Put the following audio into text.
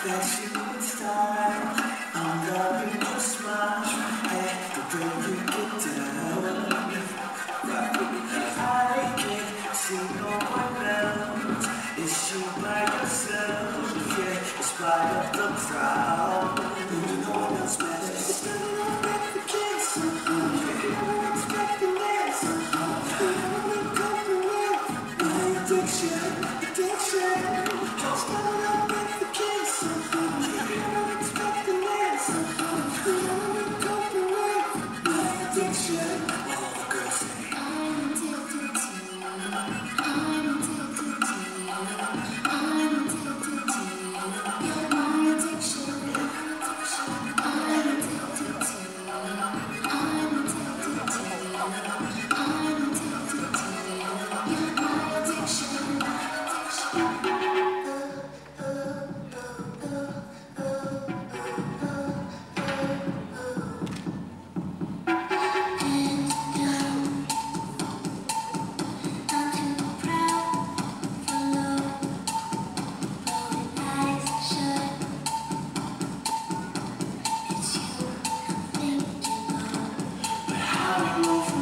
that you would start. I'm loving your smile and the way you get down. I can't see no one else. It's you by yourself, yeah, in spite of the crowd. And no one else matters. It's not enough to kiss. I'm expecting this. I'm coming with my addiction. Just not enough to kiss. I'm expecting this. I'm coming with my addiction. All the girls say I'm addicted to you. I'm addicted to you. I'm addicted to you. You're my addiction. I'm addicted to you. I'm addicted to you. I'm addicted to you. You're my addiction. How